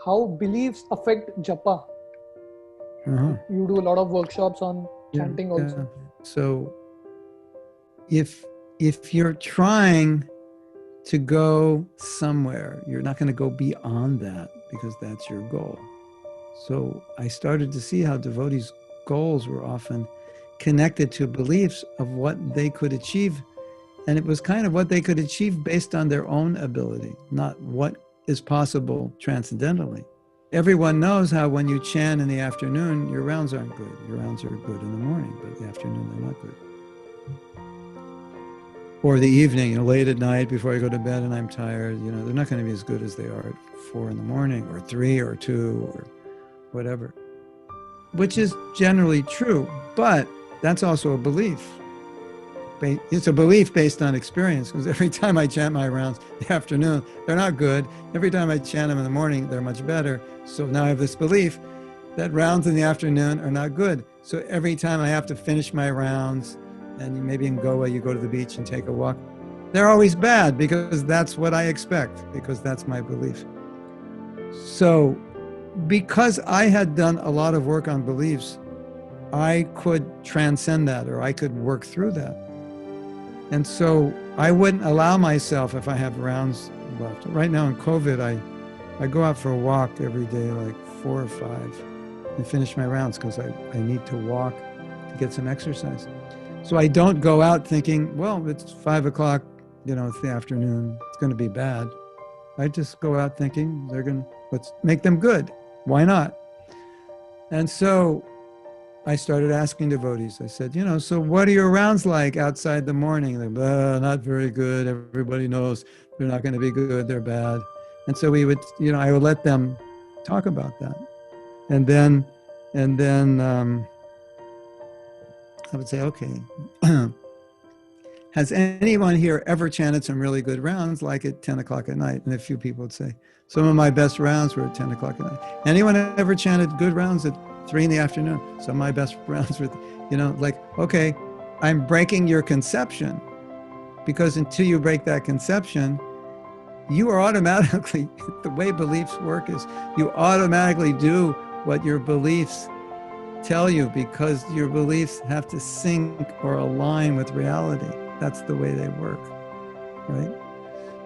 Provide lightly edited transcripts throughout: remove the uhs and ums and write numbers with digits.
how beliefs affect Japa. You do a lot of workshops on chanting also. So if you're trying to go somewhere, you're not going to go beyond that because that's your goal. So I started to see how devotees' goals were often connected to beliefs of what they could achieve. And it was kind of what they could achieve based on their own ability, not what is possible transcendentally. Everyone knows how when you chant in the afternoon, your rounds aren't good. Your rounds are good in the morning, but in the afternoon, they're not good. Or the evening, late at night before I go to bed and I'm tired, they're not going to be as good as they are at 4 in the morning or 3 or 2 or whatever, which is generally true, but that's also a belief. It's a belief based on experience, because every time I chant my rounds in the afternoon, they're not good. Every time I chant them in the morning, they're much better. So now I have this belief that rounds in the afternoon are not good. So every time I have to finish my rounds, and maybe in Goa, you go to the beach and take a walk, they're always bad because that's what I expect, because that's my belief. So because I had done a lot of work on beliefs, I could transcend that, or I could work through that. And so I wouldn't allow myself, if I have rounds left. Right now in COVID, I go out for a walk every day, like 4 or 5, and finish my rounds because I need to walk to get some exercise. So I don't go out thinking, well, it's 5 o'clock, it's the afternoon, it's going to be bad. I just go out thinking let's make them good. Why not? And so I started asking devotees. I said, so what are your rounds like outside the morning? They're not very good. Everybody knows they're not going to be good. They're bad. And so we would, I would let them talk about that. And then I would say, okay, has anyone here ever chanted some really good rounds like at 10 o'clock at night? And a few people would say, some of my best rounds were at 10 o'clock at night. Anyone ever chanted good rounds at 3 in the afternoon? Some of my best rounds were, okay, I'm breaking your conception, because until you break that conception, you are automatically, the way beliefs work is you automatically do what your beliefs tell you, because your beliefs have to sync or align with reality. That's the way they work, right?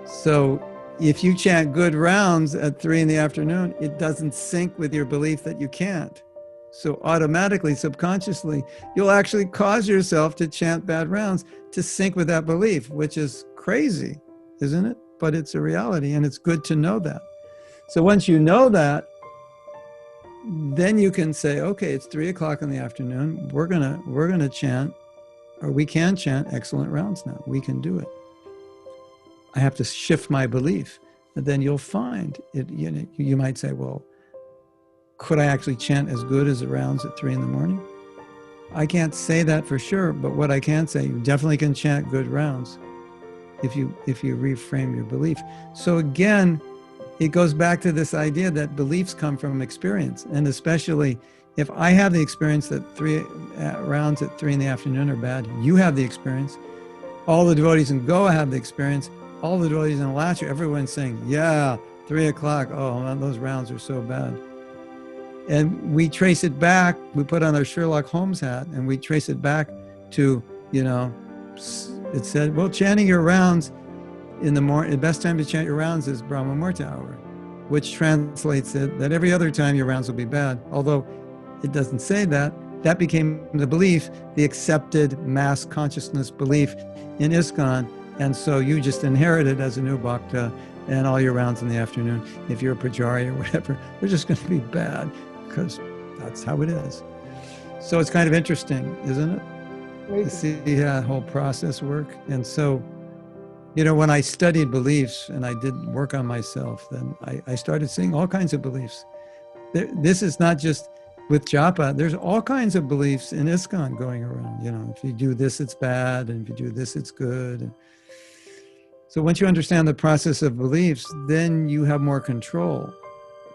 So if you chant good rounds at 3 in the afternoon, it doesn't sync with your belief that you can't. So automatically, subconsciously, you'll actually cause yourself to chant bad rounds to sync with that belief, which is crazy, isn't it? But it's a reality, and it's good to know that. So once you know that, then you can say, okay, it's 3 o'clock in the afternoon. We're gonna chant, or we can chant excellent rounds now. We can do it. I have to shift my belief, and then you'll find it. You might say, well, could I actually chant as good as the rounds at 3 in the morning? I can't say that for sure, but what I can say, you definitely can chant good rounds if you reframe your belief. So again, it goes back to this idea that beliefs come from experience, and especially if I have the experience that 3 rounds at 3 in the afternoon are bad, you have the experience. All the devotees in Goa have the experience. All the devotees in Alachua, everyone's saying, yeah, 3 o'clock, oh, man, those rounds are so bad. And we trace it back, we put on our Sherlock Holmes hat, and we trace it back to, it said, well, chanting your rounds in the morning, the best time to chant your rounds is Brahma Muhurta hour, which translates it that every other time your rounds will be bad. Although it doesn't say that. That became the belief, the accepted mass consciousness belief in ISKCON. And so you just inherited as a new bhakta, and all your rounds in the afternoon, if you're a pujari or whatever, they're just going to be bad, because that's how it is. So it's kind of interesting, isn't it? To see that whole process work. And so, when I studied beliefs and I did work on myself, then I started seeing all kinds of beliefs. This is not just with Japa. There's all kinds of beliefs in ISKCON going around. If you do this, it's bad, and if you do this, it's good. So once you understand the process of beliefs, then you have more control,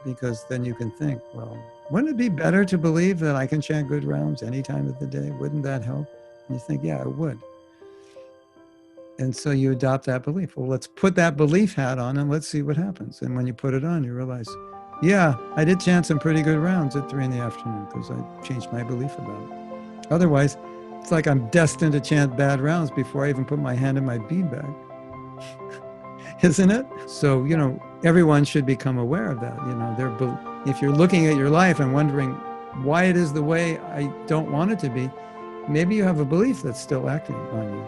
because then you can think, well, wouldn't it be better to believe that I can chant good rounds any time of the day? Wouldn't that help? And you think, yeah, it would. And so you adopt that belief. Well, let's put that belief hat on and let's see what happens. And when you put it on, you realize, Yeah, I did chant some pretty good rounds at 3 in the afternoon because I changed my belief about it. Otherwise, it's like I'm destined to chant bad rounds before I even put my hand in my bead bag. Isn't it? So, everyone should become aware of that. If you're looking at your life and wondering why it is the way I don't want it to be, maybe you have a belief that's still acting on you.